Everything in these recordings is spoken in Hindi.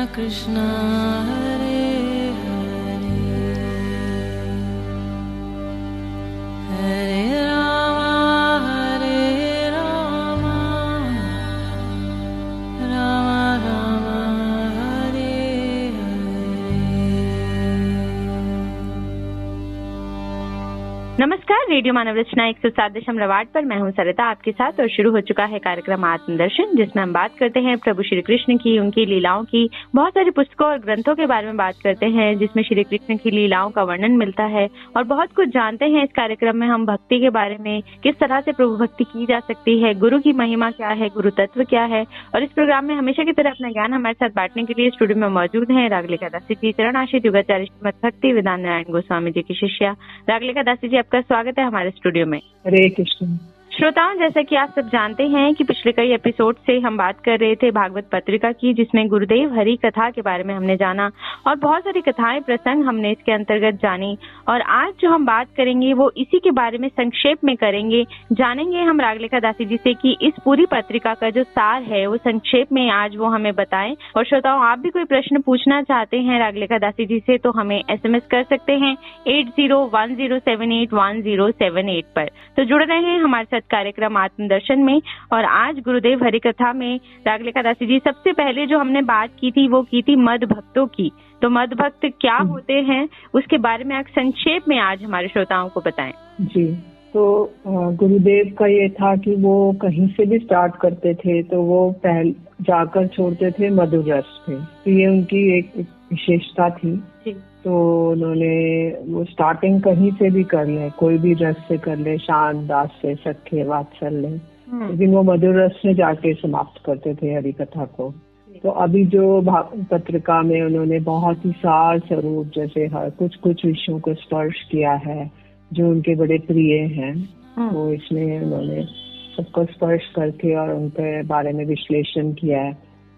कृष्णा हरे हरे हरे राम राम राम हरे हरे। नमस्कार, रेडियो मानव रचना 107.8 पर मैं हूं सरिता आपके साथ और शुरू हो चुका है कार्यक्रम आत्मदर्शन, जिसमें हम बात करते हैं प्रभु श्री कृष्ण की, उनकी लीलाओं की। बहुत सारी पुस्तकों और ग्रंथों के बारे में बात करते हैं जिसमें श्री कृष्ण की लीलाओं का वर्णन मिलता है और बहुत कुछ जानते हैं। इस कार्यक्रम में हम भक्ति के बारे में, किस तरह से प्रभु भक्ति की जा सकती है, गुरु की महिमा क्या है, गुरु तत्व क्या है। और इस प्रोग्राम में हमेशा की तरह अपना ज्ञान हमारे साथ बांटने के लिए स्टूडियो में मौजूद है रागलिका दासी जी, चरण आशीष युगाचार्य श्रीमद भक्ति वेदांत नारायण गोस्वामी जी की शिष्या रागलिका दासी जी। आपका स्वागत है हमारे स्टूडियो में। हरे कृष्ण। श्रोताओं, जैसा कि आप सब जानते हैं कि पिछले कई एपिसोड से हम बात कर रहे थे भागवत पत्रिका की, जिसमें गुरुदेव हरि कथा के बारे में हमने जाना और बहुत सारी कथाएं प्रसंग हमने इसके अंतर्गत जानी। और आज जो हम बात करेंगे वो इसी के बारे में संक्षेप में करेंगे, जानेंगे हम रागलिका दासी जी से कि इस पूरी पत्रिका का जो सार है वो संक्षेप में आज वो हमें बताएं। और श्रोताओं, आप भी कोई प्रश्न पूछना चाहते हैं रागलिका दासी जी से तो हमें SMS कर सकते हैं 8010781078 पर। तो जुड़ रहे हैं हमारे साथ कार्यक्रम आत्मदर्शन में। और आज गुरुदेव हरि कथा में रागलिका दासी जी, सबसे पहले जो हमने बात की थी वो की थी मद भक्तों की। तो मद भक्त क्या होते हैं उसके बारे में आप संक्षेप में आज हमारे श्रोताओं को बताएं। जी, तो गुरुदेव का ये था कि वो कहीं से भी स्टार्ट करते थे तो वो पहले जाकर छोड़ते थे मधुर रस पे। तो ये उनकी एक विशेषता थी। तो उन्होंने वो स्टार्टिंग कहीं से भी कर ले, कोई भी रस से कर ले, शांत दास से, सख्य वात्सल्य, लेकिन वो मधुर रस में जाके समाप्त करते थे हरि कथा को। तो अभी जो पत्रिका में उन्होंने बहुत ही सार स्वरूप, जैसे हर कुछ विषयों को स्पर्श किया है जो उनके बड़े प्रिय हैं, वो इसमें उन्होंने सबको स्पर्श करके और उनके बारे में विश्लेषण किया है।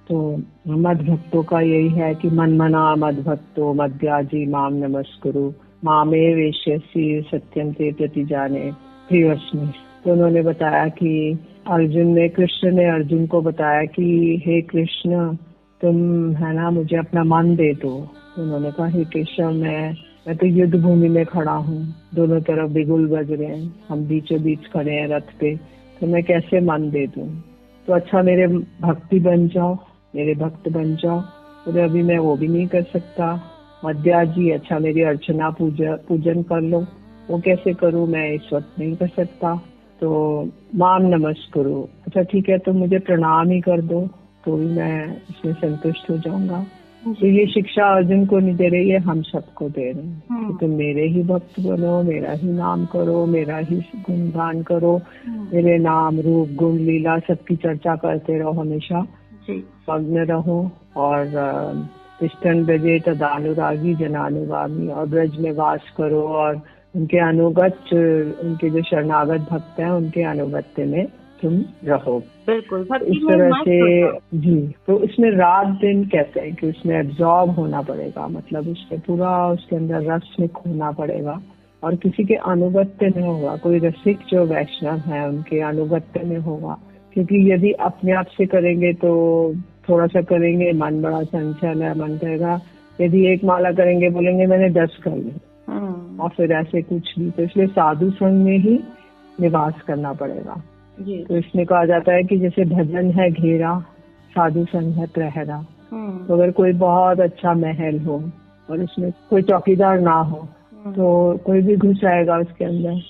तो मद भक्तों का यही है कि मन मना मद भक्तो मद्याजी माम नमस्कुरु मामे वेश्यसी सत्यम ते प्रतिजाने प्रियस्मि। तो उन्होंने बताया कि कृष्ण ने अर्जुन को बताया कि हे कृष्ण, तुम है ना, मुझे अपना मन दे दो। तो उन्होंने कहा, हे कृष्ण, मैं तो युद्ध भूमि में खड़ा हूँ, दोनों तरफ बिगुल बज रहे हैं, हम बीचों बीच खड़े हैं रथ पे, तो मैं कैसे मन दे दूं? तो अच्छा, मेरे भक्ति बन जाओ, मेरे भक्त बन जाओ। तो अभी मैं वो भी नहीं कर सकता। मध्या जी, अच्छा मेरी अर्चना पूजन कर लो। वो कैसे करूं, मैं इस वक्त नहीं कर सकता। तो माम नमस्कुरु, अच्छा ठीक है, तो मुझे प्रणाम ही कर दो तो भी मैं इसमें संतुष्ट हो जाऊंगा। तो ये शिक्षा अर्जुन को नहीं दे रही है, हम सबको दे रहे हैं कि तुम मेरे ही भक्त बनो, मेरा ही नाम करो, मेरा ही गुणगान करो, मेरे नाम रूप गुण लीला सबकी चर्चा करते रहो, हमेशा मग्न रहो। और तिष्ठन् ब्रजे तदानुरागी जनानुगामी, और ब्रज में वास करो और उनके अनुगत, उनके जो शरणागत भक्त हैं उनके अनुगत्य में तुम रहो। बिल्कुल, इस तरह से जी। तो इसमें रात दिन कहते हैं कि उसमें एब्जॉर्ब होना पड़ेगा, मतलब उसमें पूरा उसके अंदर रस में खोना पड़ेगा और किसी के अनुगत्य में होगा। कोई रसिक जो वैष्णव है उनके अनुगत्य में होगा, क्योंकि यदि अपने आप से करेंगे तो थोड़ा सा करेंगे, मन बड़ा चंचल है, मन कहेगा। यदि एक माला करेंगे, बोलेंगे मैंने 10 कर ली, और फिर ऐसे कुछ भी। तो इसलिए साधु संग में ही निवास करना पड़ेगा। तो इसमें कहा जाता है कि जैसे भजन है घेरा, साधु संग है प्रहरा। तो अगर कोई बहुत अच्छा महल हो और उसमें कोई चौकीदार ना हो तो कोई भी घुस आएगा उसके अंदर।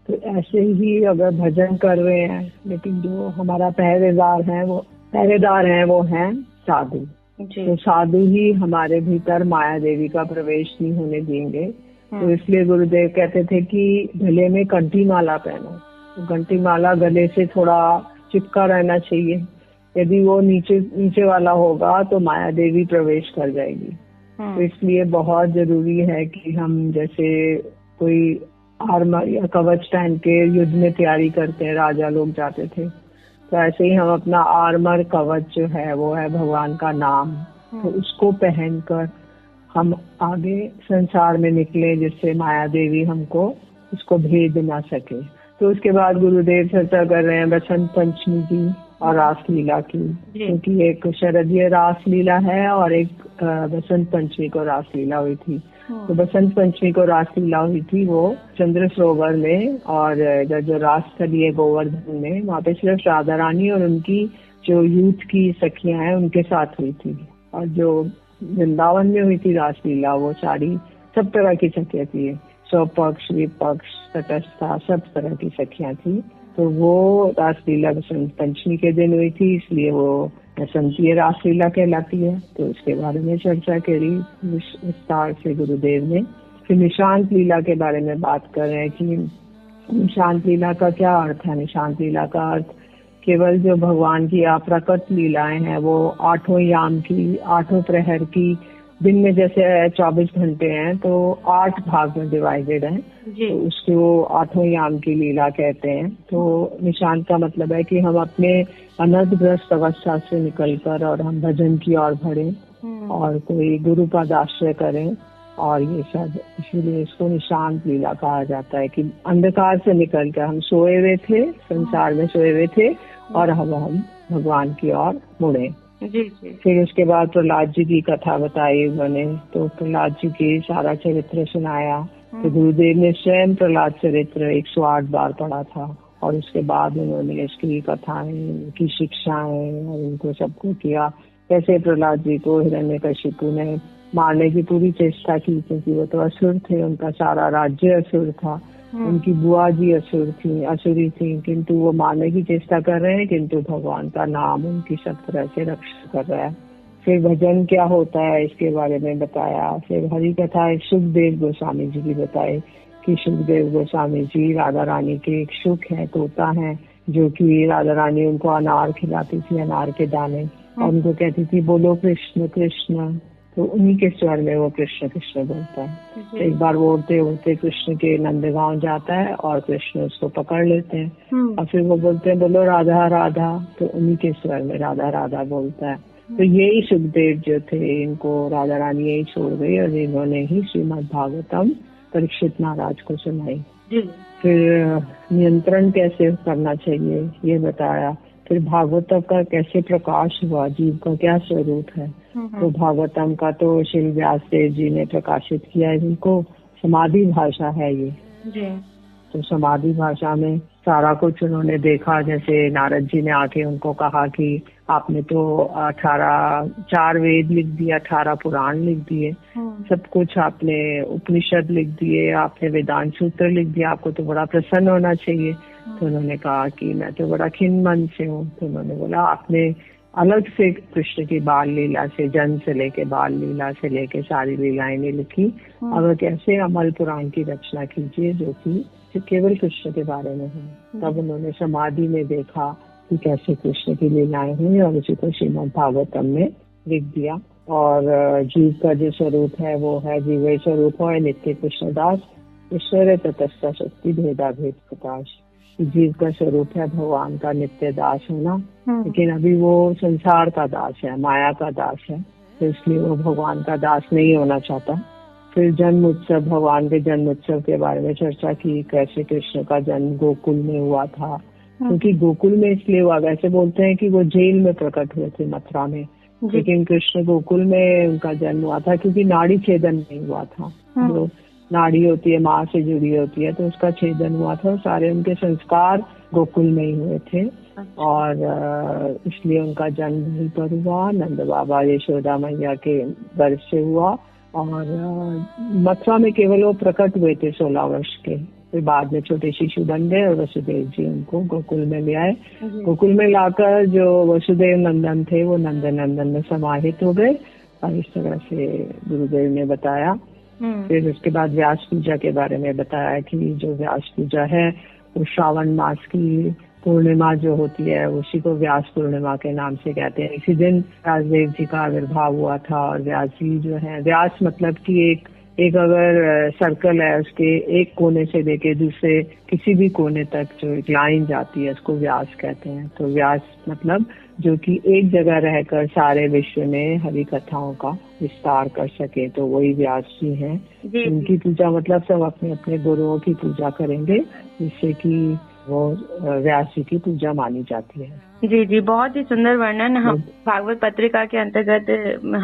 तो ऐसे ही अगर भजन कर रहे हैं, लेकिन जो हमारा पहरेदार है वो है साधु। तो साधु ही हमारे भीतर माया देवी का प्रवेश नहीं होने देंगे। तो इसलिए गुरुदेव कहते थे कि गले में कंठी माला पहनो। तो घंटी माला गले से थोड़ा चिपका रहना चाहिए। यदि वो नीचे वाला होगा तो माया देवी प्रवेश कर जाएगी। तो इसलिए बहुत जरूरी है कि हम जैसे कोई आर्मर या कवच पहन के युद्ध में तैयारी करते हैं, राजा लोग जाते थे, तो ऐसे ही हम अपना आर्मर कवच जो है वो है भगवान का नाम। तो उसको पहनकर हम आगे संसार में निकले, जिससे माया देवी हमको उसको भेद ना सके। तो उसके बाद गुरुदेव चर्चा कर रहे हैं बसंत पंचमी की, और रासलीला की, क्योंकि एक शरदीय रासलीला है और एक बसंत पंचमी को रासलीला हुई थी। तो बसंत पंचमी को रासलीला हुई थी वो चंद्र सरोवर में, और इधर जो रासस्थली है गोवर्धन में, वहाँ पे सिर्फ राधा रानी और उनकी जो यूथ की सखियां हैं उनके साथ हुई थी। और जो वृंदावन में हुई थी रासलीला वो सारी सब तरह की सखियां थी, स्वपक्ष विपक्ष तटस्था सब तरह की सखियां थी। तो वो रासलीला बसंत पंचमी के दिन हुई थी, इसलिए वो बसंतीय रासलीला कहलाती है। तो उसके बारे में चर्चा करी विस्तार से गुरुदेव ने। फिर निशांत लीला के बारे में बात कर रहे हैं कि निशांत लीला का क्या अर्थ है। निशांत लीला का अर्थ केवल जो भगवान की अप्रकट लीलाएं हैं वो 8 याम की, 8 प्रहर की, दिन में जैसे 24 घंटे हैं तो 8 भाग में डिवाइडेड है, तो उसको 8 याम की लीला कहते हैं। तो निशांत का मतलब है कि हम अपने अनर्थग्रस्त अवस्था से निकलकर और हम भजन की ओर बढ़ें और कोई गुरु पद आश्रय करें, और ये सब इसीलिए इसको निशांत लीला कहा जाता है कि अंधकार से निकलकर हम सोए हुए थे, संसार में सोए हुए थे और हम भगवान की ओर मुड़े। फिर उसके बाद प्रहलाद जी की कथा बताई उन्होंने, तो प्रहलाद जी की सारा चरित्र सुनाया। तो गुरुदेव ने स्वयं प्रहलाद चरित्र 108 बार पढ़ा था, और उसके बाद उन्होंने इसकी कथाएं, उनकी शिक्षाएं और उनको सबको किया। कैसे प्रहलाद जी को हिरण्यकशिपु ने मारने की पूरी चेष्टा की, क्योंकि वो तो असुर थे, उनका सारा राज्य असुर था, उनकी बुआ जी असुरी थी, किंतु वो मारने की चेष्टा कर रहे हैं, किंतु भगवान का नाम उनकी सब तरह से रक्षा कर रहा है। फिर भजन क्या होता है इसके बारे में बताया। फिर हरि कथा सुखदेव गोस्वामी जी की बताई कि सुखदेव गोस्वामी जी राधा रानी के एक सुख है, तोता है, जो कि राधा रानी उनको अनार खिलाती थी, अनार के दाने, और उनको कहती थी बोलो कृष्ण कृष्ण, तो उन्हीं के स्वर में वो कृष्ण कृष्ण बोलता है। एक बार वो उड़ते उड़ते कृष्ण के नंदगांव जाता है और कृष्ण उसको पकड़ लेते हैं, और फिर वो बोलते हैं बोलो राधा राधा, तो उन्हीं के स्वर में राधा राधा बोलता है। तो यही सुखदेव जो थे, इनको राधा रानी यही छोड़ गई और इन्होंने ही श्रीमद् भागवतम परीक्षित महाराज को सुनाई। फिर नियंत्रण कैसे करना चाहिए ये बताया। फिर भागवतम का कैसे प्रकाश हुआ, जीव का क्या स्वरूप है। तो भागवतम का तो श्री व्यास देव जी ने प्रकाशित किया है, जिनको समाधि भाषा है ये। तो समाधि भाषा में सारा कुछ उन्होंने देखा। जैसे नारद जी ने आके उनको कहा कि आपने तो 4 वेद लिख दिए, 18 पुराण लिख दिए, सब कुछ आपने उपनिषद लिख दिए, आपने वेदांत सूत्र लिख दिया, आपको तो बड़ा प्रसन्न होना चाहिए। तो उन्होंने कहा कि मैं तो बड़ा खिन्न मन से हूँ। तो उन्होंने बोला आपने अलग से कृष्ण की बाल लीला से, जन्म से लेके बाल लीला से लेके सारी लीलाएं नहीं लिखी, अब कैसे अमल पुराण की रचना कीजिए जो कि केवल कृष्ण के बारे में है। तब उन्होंने समाधि में देखा कि कैसे कृष्ण की लीलाएं हुई और उसी को श्रीमद् भागवतम में लिख दिया। और जीव का जो स्वरूप है वो है जीव स्वरूप है नित्य कृष्णदास, ईश्वर तटस्थ शक्ति भेदा भेद प्रकाश। जीव का स्वरूप है भगवान का नित्य दास होना, लेकिन अभी वो संसार का दास है, माया का दास है, तो इसलिए वो भगवान का दास नहीं होना चाहता। फिर जन्म उत्सव, भगवान के जन्म उत्सव के बारे में चर्चा की, कैसे कृष्ण का जन्म गोकुल में हुआ था। क्योंकि गोकुल में इसलिए हुआ, वैसे बोलते हैं कि वो जेल में प्रकट हुए थे मथुरा में, लेकिन कृष्ण गोकुल में उनका जन्म हुआ था क्योंकि नाड़ी छेदन नहीं हुआ था। जो नाड़ी होती है माँ से जुड़ी होती है, तो उसका छेदन हुआ था। सारे उनके संस्कार गोकुल में ही हुए थे और इसलिए उनका जन्म वहीं पर हुआ। नंद बाबा यशोदा मैया के गर्भ से हुआ और मथुरा में केवल वो प्रकट हुए थे 16 वर्ष के। फिर बाद में छोटे शिशु बन गए और वसुदेव जी उनको गोकुल में ले आए। गोकुल में लाकर जो वसुदेव नंदन थे वो नंदन नंदन में समाहित हो गए और इस तरह से गुरुदेव ने बताया। फिर उसके बाद व्यास पूजा के बारे में बताया कि जो व्यास पूजा है वो श्रावण मास की पूर्णिमा जो होती है उसी को व्यास पूर्णिमा के नाम से कहते हैं। इसी दिन व्यासदेव जी का आविर्भाव हुआ था और व्यास जी जो है, व्यास मतलब कि एक अगर सर्कल है उसके एक कोने से लेके दूसरे किसी भी कोने तक जो एक लाइन जाती है उसको व्यास कहते हैं। तो व्यास मतलब जो कि एक जगह रहकर सारे विश्व में हरि कथाओं का विस्तार कर सके, तो वही व्यास जी हैं। उनकी पूजा मतलब सब अपने अपने गुरुओं की पूजा करेंगे जिससे कि वो व्यास जी की पूजा मानी जाती है। जी जी, बहुत ही सुंदर वर्णन हम भागवत पत्रिका के अंतर्गत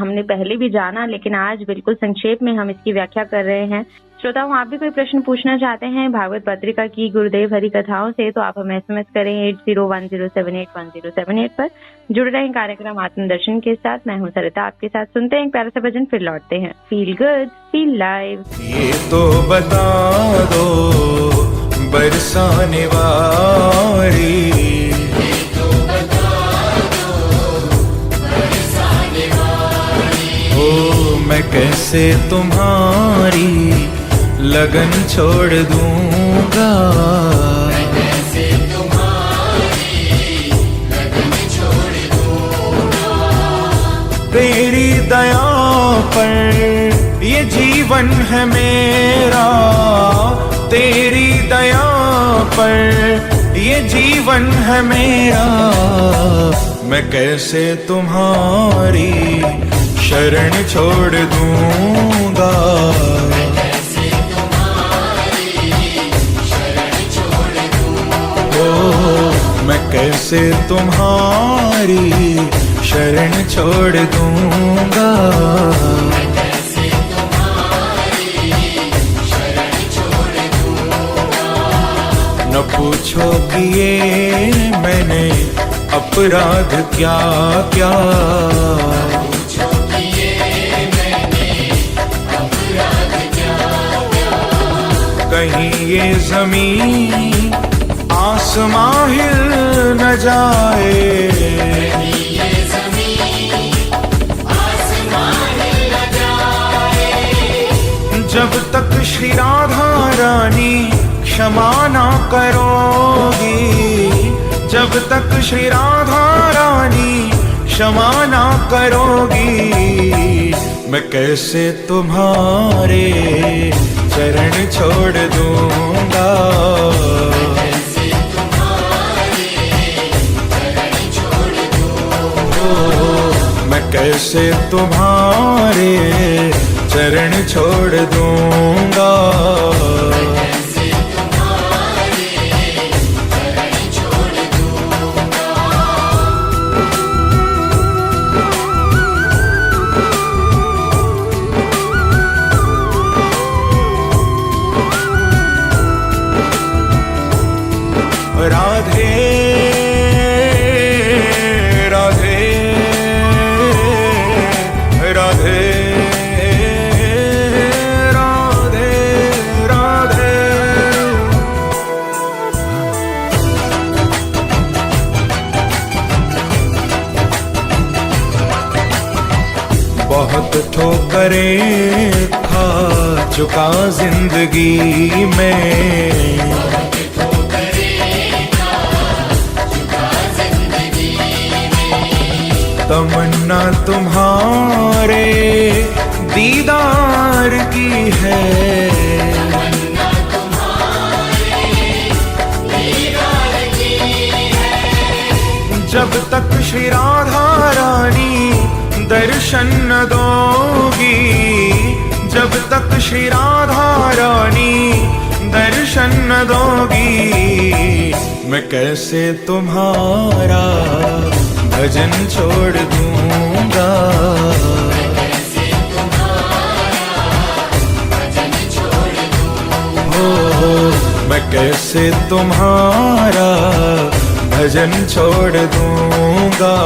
हमने पहले भी जाना, लेकिन आज बिल्कुल संक्षेप में हम इसकी व्याख्या कर रहे हैं। श्रोताओं, आप भी कोई प्रश्न पूछना चाहते हैं भागवत पत्रिका की गुरुदेव हरि कथाओं से, तो आप हमें SMS करें 8010781078 पर। जुड़ रहे हैं कार्यक्रम आत्मदर्शन के साथ। मैं हूँ सरिता आपके साथ। सुनते हैं एक प्यारा सा भजन, फिर लौटते हैं। Feel good, feel live. ये तो बता दो बरसाने वाली, ओ मैं कैसे तुम्हारी लगन छोड़ दूंगा, तेरी दया पर ये जीवन है मेरा, तेरी दया पर ये जीवन है मेरा, मैं कैसे तुम्हारी शरण छोड़ दूंगा, ओ मैं कैसे तुम्हारी शरण छोड़ दूंगा, न पूछो कि ये मैंने अपराध क्या क्या, कहीं ये ज़मीन आसमां हिल न जाए, जब तक श्री राधा रानी क्षमा ना करोगी, जब तक श्री राधा रानी क्षमा ना करोगी, मैं कैसे तुम्हारे चरण छोड़ दूंगा, मैं कैसे तुम्हारे चरण छोड़ दूंगा, राधे राधे राधे राधे राधे, बहुत ठोकरें खा चुका जिंदगी में, तमन्ना तुम्हारे दीदार की है, जब तक श्री राधा रानी दर्शन न दोगी, जब तक श्री राधा रानी दर्शन न दोगी, मैं कैसे तुम्हारा भजन छोड़ दूंगा, हो मैं कैसे तुम्हारा भजन छोड़ दूंगा,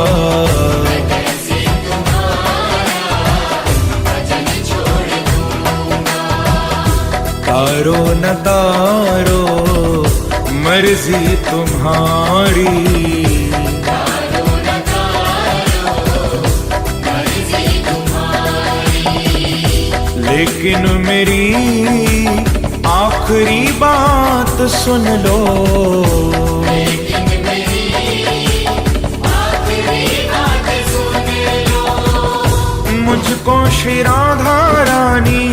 तारो न तारो मर्जी तुम्हारी, लेकिन मेरी आखिरी बात सुन लो, मुझको श्री राधा रानी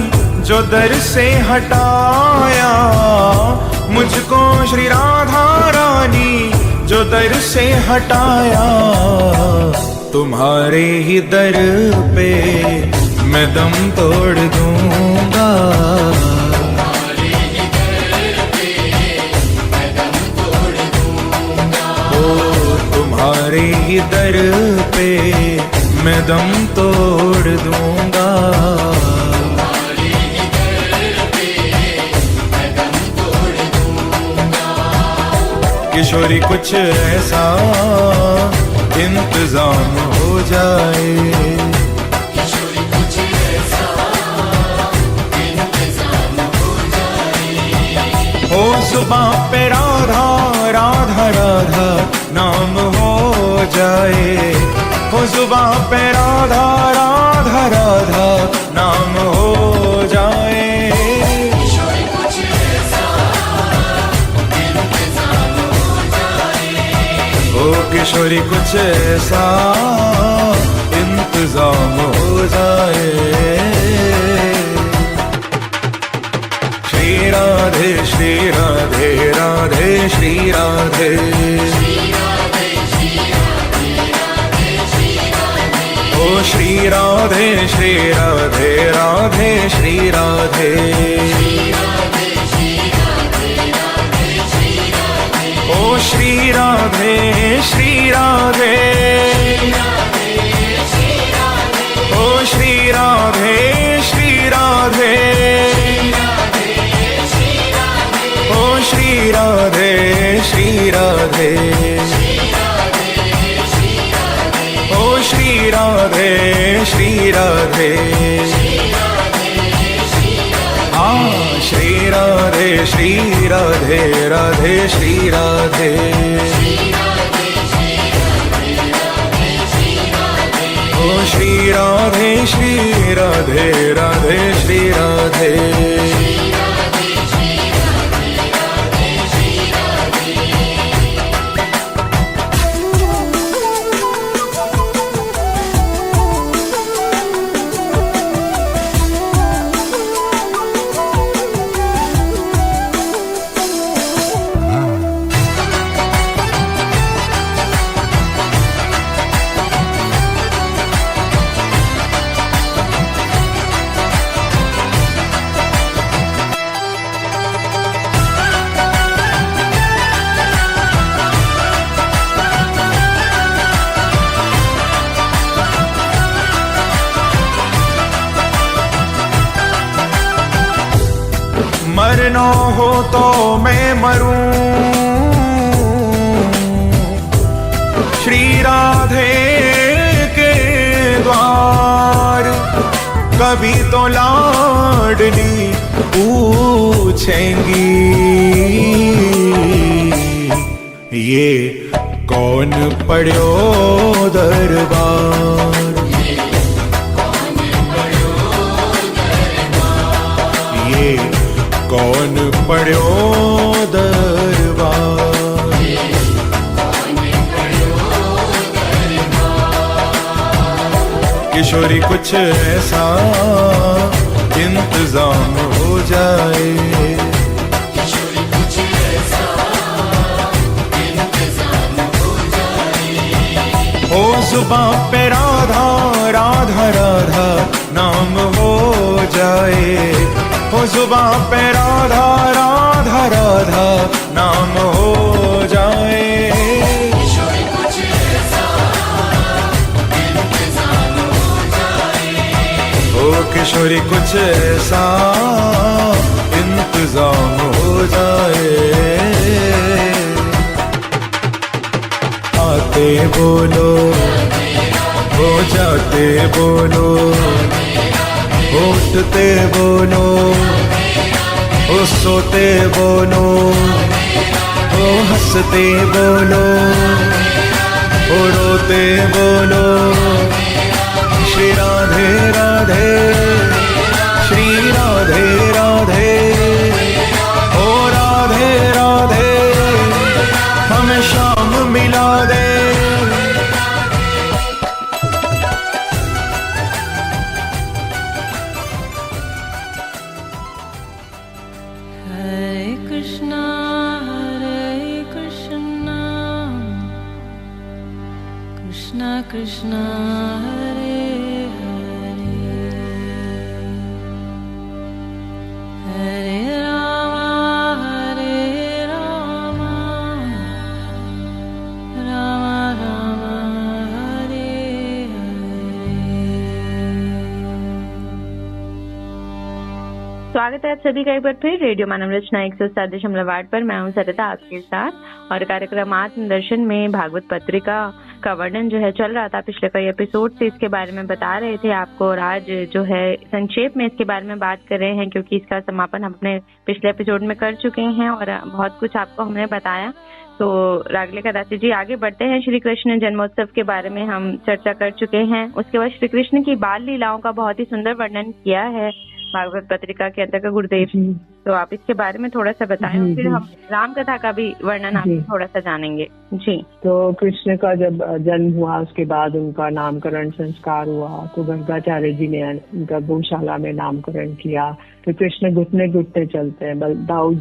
जो दर से हटाया, मुझको श्री राधा रानी जो दर से हटाया, तुम्हारे ही दर पे मैं दम तोड़ दूंगा, तुम्हारे ही दर पे मैं दम तोड़ दूंगा। किशोरी कुछ ऐसा इंतजाम हो जाए, किशोरी कुछ ऐसा इंतजाम हो जाए। हो जुबां पे राधा राधा राधा नाम हो जाए, हो जुबां पे राधा राधा राधा नाम हो जाए। किशोरी कुछ ऐसा इंतजाम हो जाए। ओ किशोरी कुछ ऐसा इंतजाम हो जाए। श्री राधे श्री राधे राधे श्री राधे, ओ श्री राधे श्री राधे राधे श्री राधे, ओ श्री राधे श्री राधे, ओ श्री राधे श्री राधे, ओ श्री राधे श्री राधे, ओ श्री राधे श्री राधे, हाँ श्री राधे श्री राधे राधे श्री राधे, ओ श्री राधे श्री राधे राधे श्री राधे। मरना हो तो मैं मरूं, श्री राधे के द्वार। कभी तो लाडली पूछेंगी ये कौन पढ़ो दरबार, ये कौन पढ़ो दरबार। किशोरी कुछ ऐसा इंतजाम हो जाए, किशोरी कुछ ऐसा इंतजाम हो जाए। हो जुबां पे राधा राधा राधा नाम हो जाए, हो जुबां पे राधा राधा राधा नाम हो जाए। किशोरी कुछ ऐसा इंतजाम हो जाए। ओ किशोरी कुछ ऐसा इंतजाम हो जाए। आते बोलो हो जाते बोलो, उठते बोलो ओ सोते बोलो, ओ हंसते बोलो ओ रोते बोलो। श्री राधे राधे श्री राधे राधे, ओ राधे राधे हमें शाम मिला दे। Hare Krishna Krishna Krishna Hare Hare, Hare Rama Rama Rama स्वागत है आप सभी का एक बार फिर रेडियो मानव रचना 107.8 पर। मैं हूं सरिता आपके साथ और कार्यक्रम आत्मदर्शन में भागवत पत्रिका का वर्णन जो है चल रहा था। पिछले कई एपिसोड से इसके बारे में बता रहे थे आपको और आज जो है संक्षेप में इसके बारे में बात कर रहे हैं क्योंकि इसका समापन हम अपने पिछले एपिसोड में कर चुके हैं और बहुत कुछ आपको हमने बताया। तो रागले दासी जी आगे बढ़ते हैं। श्री कृष्ण जन्मोत्सव के बारे में हम चर्चा कर चुके हैं। उसके बाद श्री कृष्ण की बाल लीलाओं का बहुत ही सुंदर वर्णन किया है भागवत पत्रिका के अंतर्गत गुरुदेव। तो आप इसके बारे में थोड़ा सा बताएं, फिर हम राम कथा का भी वर्णन आप थोड़ा सा जानेंगे जी। तो कृष्ण का जब जन्म हुआ उसके बाद उनका नामकरण संस्कार हुआ तो गर्गाचार्य जी ने उनका गौशाला में नामकरण किया। तो कृष्ण घुटने घुटने चलते हैं, बलदाऊ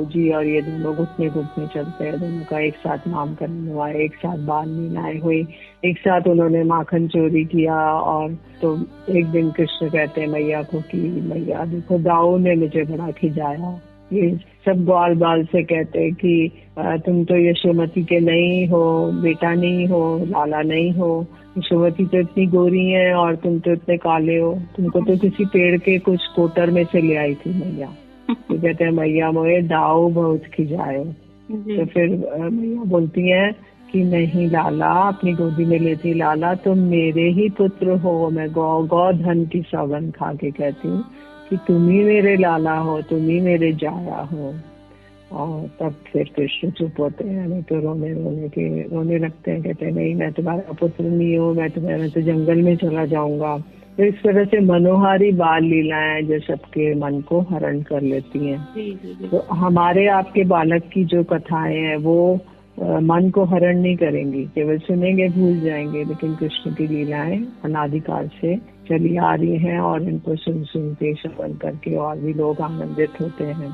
जी और ये दोनों घुटने घुटने चलते हैं। दोनों का एक साथ नामकरण हुआ, एक साथ बाल लीलाएं हुई, एक साथ उन्होंने माखन चोरी किया। और तो एक दिन कृष्ण कहते हैं मैया को कि मैया देखो दाऊ ने मुझे बड़ा खिजाया। ये सब ग्वाल बाल से कहते हैं कि तुम तो यशोमती के नहीं हो, बेटा नहीं हो, लाला नहीं हो। यशोमती तो इतनी गोरी है और तुम तो इतने काले हो, तुमको तो किसी पेड़ के कुछ कोटर में से ले आई थी मैया। तो कहते हैं मैया मोए दाऊ बहुत खिजाए। तो फिर मैया बोलती हैं कि नहीं लाला, अपनी गोदी में लेती लाला तुम मेरे ही पुत्र हो। मैं गौ धन की सौगंध खा के कहती हूँ कि तुम ही मेरे लाला हो, तुम ही मेरे जाया हो। और तब फिर कृष्ण चुप होते हैं, नहीं तो रोने लगते हैं। कहते हैं नहीं मैं तुम्हारा पुत्र नहीं हूँ, मैं तो जंगल में चला जाऊंगा। तो इस तरह से मनोहारी बाल लीलाएं जो सबके मन को हरण कर लेती हैं। तो हमारे आपके बालक की जो कथाएं हैं वो मन को हरण नहीं करेंगी, केवल सुनेंगे भूल जाएंगे। लेकिन कृष्ण की लीलाएं अनादिकाल से चली आ रही हैं और इनको सुन के श्रवण करके और भी लोग आनंदित होते हैं।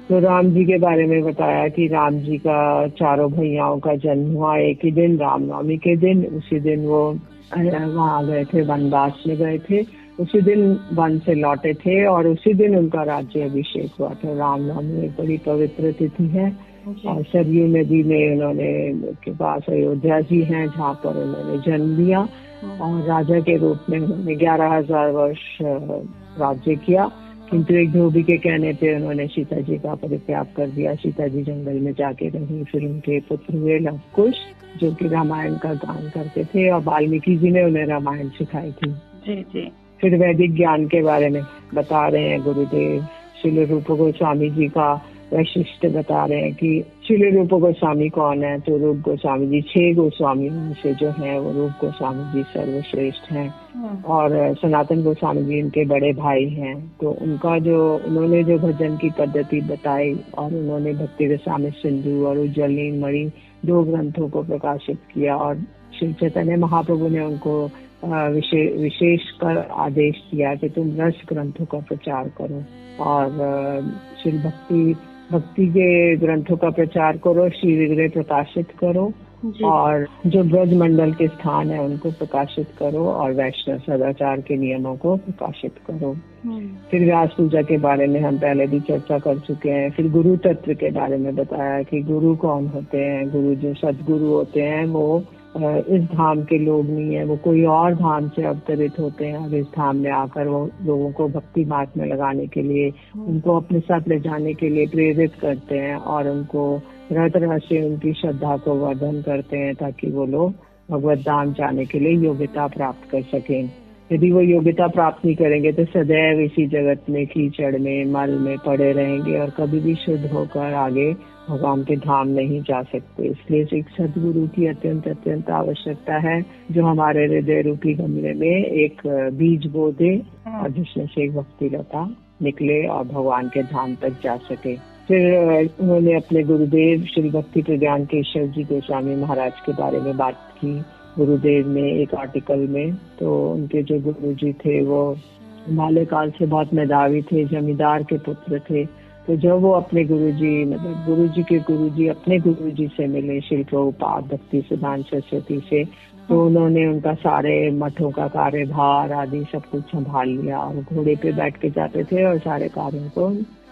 तो राम जी के बारे में बताया कि राम जी का चारों भैयाओं का जन्म हुआ एक ही दिन, रामनवमी के दिन। उसी दिन वो वहाँ गए थे, वनवास में गए थे, उसी दिन वन से लौटे थे और उसी दिन उनका राज्य अभिषेक हुआ था। रामनवमी एक बड़ी पवित्र तिथि है और सरयू नदी में उन्होंने के पास अयोध्या जी हैं जहाँ पर उन्होंने जन्म लिया और राजा के रूप में उन्होंने 11,000 वर्ष राज्य किया। किंतु एक धोबी के कहने पे उन्होंने सीता जी का परित्याग कर दिया। सीता जी जंगल में जाके रही। फिर उनके पुत्र हुए लवकुश जो कि रामायण का गान करते थे और वाल्मीकि जी ने उन्हें रामायण सिखाई थी। जी। फिर वैदिक ज्ञान के बारे में बता रहे हैं गुरुदेव। श्री रूप गोस्वामी जी का वैशिष्ट बता रहे हैं कि श्री रूप गोस्वामी कौन है। तो रूप गोस्वामी जी 6 गोस्वामी से जो है वो रूप गोस्वामी जी सर्वश्रेष्ठ हैं और सनातन गोस्वामी जी इनके बड़े भाई हैं। तो उनका जो उन्होंने जो भजन की पद्धति बताई और उन्होंने भक्ति रसामृत सिंधु और उज्जवली मणि 2 ग्रंथों को प्रकाशित किया और श्री चैतन्य महाप्रभु ने उनको विशेष कर आदेश दिया कि तुम रस ग्रंथों का प्रचार करो और श्री भक्ति के ग्रंथों का प्रचार करो, श्री विग्रह प्रकाशित करो और जो ब्रज मंडल के स्थान है उनको प्रकाशित करो और वैष्णव सदाचार के नियमों को प्रकाशित करो। फिर व्यास पूजा के बारे में हम पहले भी चर्चा कर चुके हैं। फिर गुरु तत्व के बारे में बताया कि गुरु कौन होते हैं। गुरु जो सदगुरु होते हैं वो इस धाम के लोग नहीं है, वो कोई और धाम से अवतरित होते हैं और इस धाम में आकर वो लोगों को भक्ति मार्ग में लगाने के लिए, उनको अपने साथ ले जाने के लिए प्रेरित करते हैं और उनको तरह तरह से उनकी श्रद्धा को वर्धन करते हैं ताकि वो लोग भगवत धाम जाने के लिए योग्यता प्राप्त कर सकें। यदि वो योग्यता प्राप्त नहीं करेंगे तो सदैव इसी जगत में कीचड़ में मल में पड़े रहेंगे और कभी भी शुद्ध होकर आगे भगवान के धाम नहीं जा सकते। इसलिए एक सदगुरु की अत्यंत आवश्यकता है जो हमारे हृदय रूपी गमले में एक बीज बो दे और जिसमें से एक भक्ति लता निकले और भगवान के धाम तक जा सके। फिर उन्होंने अपने गुरुदेव श्री भक्ति प्रज्ञान केशव जी गोस्वामी महाराज के बारे में बात की गुरुदेव ने एक आर्टिकल में। तो उनके जो गुरु जी थे वो बाल्यकाल से बहुत मेधावी थे, जमींदार के पुत्र थे। तो जब वो अपने गुरुजी मतलब गुरुजी के गुरुजी अपने गुरुजी से मिले श्री प्रभुपाद भक्ति सिद्धांत सरस्वती से, तो उन्होंने उनका सारे मठों का कार्यभार आदि सब कुछ संभाल लिया और घोड़े पे बैठ के जाते थे और सारे कार्यों को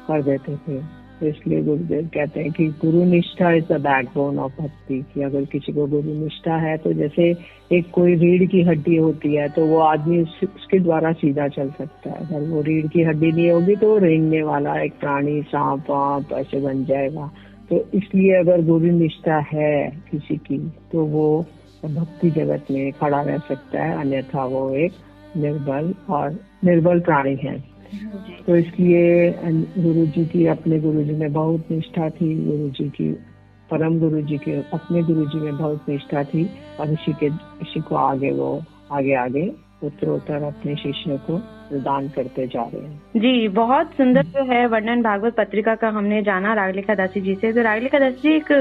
कर देते थे। तो इसलिए गुरुदेव कहते हैं कि गुरु निष्ठा इज द बैकबोन ऑफ भक्ति। कि अगर किसी को गुरु निष्ठा है तो जैसे एक कोई रीढ़ की हड्डी होती है तो वो आदमी उसके द्वारा सीधा चल सकता है। अगर वो रीढ़ की हड्डी नहीं होगी तो रेंगने वाला एक प्राणी, सांप वाप ऐसे बन जाएगा। तो इसलिए अगर गुरु निष्ठा है किसी की तो वो भक्ति जगत में खड़ा रह सकता है, अन्यथा वो एक निर्बल प्राणी है। तो इसलिए गुरु जी की, अपने गुरु जी में बहुत निष्ठा थी। गुरु जी की, परम गुरु जी के अपने गुरु जी में बहुत निष्ठा थी और इसी को आगे उत्तरोत्तर अपने शिष्यों को प्रदान करते जा रहे हैं। जी, बहुत सुंदर जो है वर्णन भागवत पत्रिका का हमने जाना रागलिका दासी जी से। तो रागलिका दासी जी, एक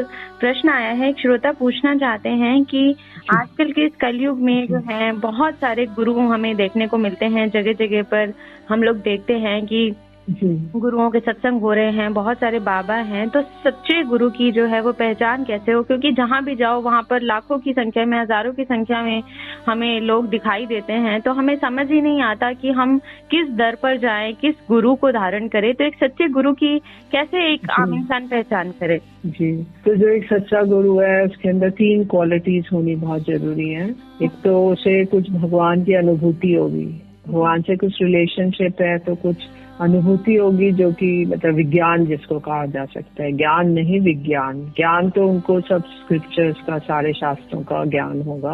प्रश्न आया है, एक श्रोता पूछना चाहते हैं कि आजकल के इस कलयुग में जो है बहुत सारे गुरु हमें देखने को मिलते हैं, जगह जगह पर हम लोग देखते हैं कि गुरुओं के सत्संग हो रहे हैं, बहुत सारे बाबा हैं। तो सच्चे गुरु की जो है वो पहचान कैसे हो? क्योंकि जहाँ भी जाओ वहाँ पर लाखों की संख्या में, हजारों की संख्या में हमें लोग दिखाई देते हैं, तो हमें समझ ही नहीं आता कि हम किस दर पर जाएं, किस गुरु को धारण करें। तो एक सच्चे गुरु की कैसे एक आम इंसान पहचान करे? जी, तो जो एक सच्चा गुरु है उसके अंदर 3 क्वालिटीज होनी बहुत जरूरी है। एक तो उसे कुछ भगवान की अनुभूति होगी, भगवान से कुछ रिलेशनशिप है तो कुछ अनुभूति होगी, जो कि मतलब विज्ञान जिसको कहा जा सकता है। ज्ञान नहीं, विज्ञान। ज्ञान तो उनको सब स्क्रिप्चर्स का, सारे शास्त्रों का ज्ञान होगा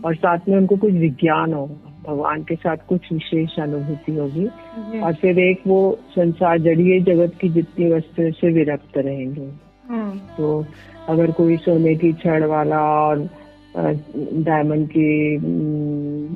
और साथ में उनको कुछ विज्ञान होगा, भगवान के साथ कुछ विशेष अनुभूति होगी। और फिर एक वो संसार जड़ीय जगत की जितनी वस्तुओं से विरक्त रहेंगे। तो अगर कोई सोने की छड़ वाला और डायमंड की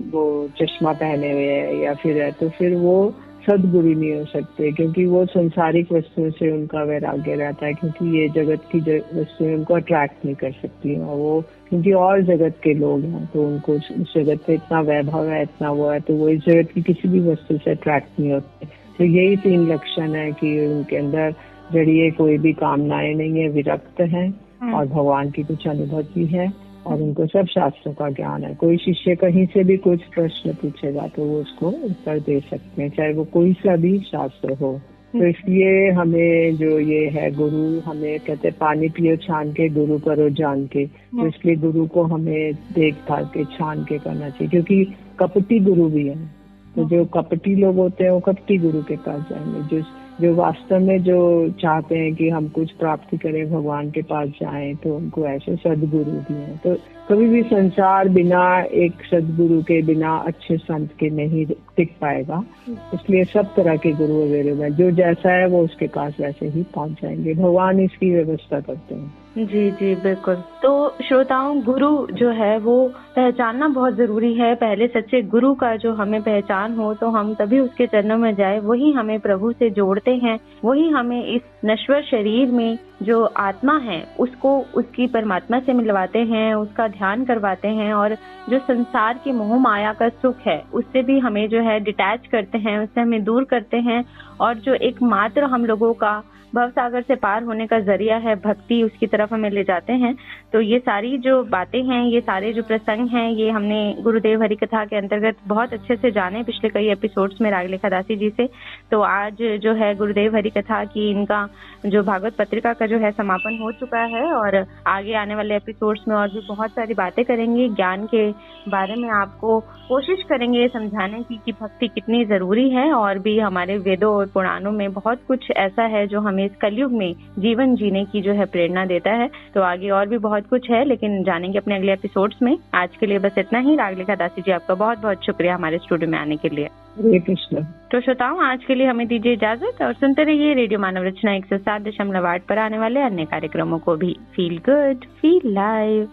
वो चश्मा पहने हुए है या फिर है, तो फिर वो सदगुरु नहीं हो सकते, क्योंकि वो संसारिक वस्तुओं से उनका वैराग्य रहता है। क्योंकि ये जगत की वस्तुएं उनको अट्रैक्ट नहीं कर सकती, और वो क्योंकि और जगत के लोग हैं तो उनको उस जगत पे इतना वैभव है, इतना वो है, तो वो इस जगत की किसी भी वस्तु से अट्रैक्ट नहीं होते। तो यही 3 लक्षण है कि उनके अंदर जड़िए कोई भी कामनाएं नहीं है, विरक्त है और भगवान की कुछ अनुभूति है और उनको सब शास्त्रों का ज्ञान है। कोई शिष्य कहीं से भी कुछ प्रश्न पूछेगा तो वो उसको उत्तर दे सकते हैं, चाहे वो कोई सा भी शास्त्र हो। तो इसलिए हमें जो ये है गुरु, हमें कहते पानी पियो छान के, गुरु करो जान के। तो इसलिए गुरु को हमें देख भाल के छान के करना चाहिए, क्योंकि कपटी गुरु भी है। तो जो कपटी लोग होते हैं वो कपटी गुरु के पास जाएंगे। जो वास्तव में जो चाहते हैं कि हम कुछ प्राप्ति करें, भगवान के पास जाएं, तो उनको ऐसे सदगुरु भी हैं। तो कभी भी संसार बिना एक सदगुरु के, बिना अच्छे संत के नहीं टिक पाएगा। इसलिए सब तरह के गुरु अवेलेबल है, जो जैसा है वो उसके पास वैसे ही पहुंच जाएंगे। भगवान इसकी व्यवस्था करते हैं। जी जी, बिल्कुल। तो श्रोताओं, गुरु जो है वो पहचानना बहुत जरूरी है। पहले सच्चे गुरु का जो हमें पहचान हो तो हम तभी उसके चरणों में जाए। वही हमें प्रभु से जोड़ते हैं, वही हमें इस नश्वर शरीर में जो आत्मा है उसको उसकी परमात्मा से मिलवाते हैं, उसका ध्यान करवाते हैं, और जो संसार की मोह माया का सुख है उससे भी हमें जो है डिटैच करते हैं, उससे हमें दूर करते हैं। और जो एकमात्र हम लोगों का भव सागर से पार होने का जरिया है भक्ति, उसकी तरफ हमें ले जाते हैं। तो ये सारी जो बातें हैं, ये सारे जो प्रसंग हैं, ये हमने गुरुदेव हरि कथा के अंतर्गत बहुत अच्छे से जाने पिछले कई एपिसोड्स में रागलिका दासी जी से। तो आज जो है गुरुदेव हरि कथा की, इनका जो भागवत पत्रिका का जो है समापन हो चुका है, और आगे आने वाले एपिसोड्स में और भी बहुत सारी बातें करेंगे, ज्ञान के बारे में आपको कोशिश करेंगे समझाने की कि भक्ति कितनी जरूरी है। और भी हमारे वेदों और पुराणों में बहुत कुछ ऐसा है जो हमें इस कलयुग में जीवन जीने की जो है प्रेरणा देता है। तो आगे और भी बहुत कुछ है, लेकिन जानेंगे अपने अगले एपिसोड्स में। आज के लिए बस इतना ही। रागलिका दासी जी, आपका बहुत बहुत शुक्रिया हमारे स्टूडियो में आने के लिए। हरे कृष्ण। तो श्रोताओं, आज के लिए हमें दीजिए इजाजत और सुनते रहिए रेडियो मानव रचना 107.8 पर आने वाले अन्य कार्यक्रमों को भी। Feel good, feel live.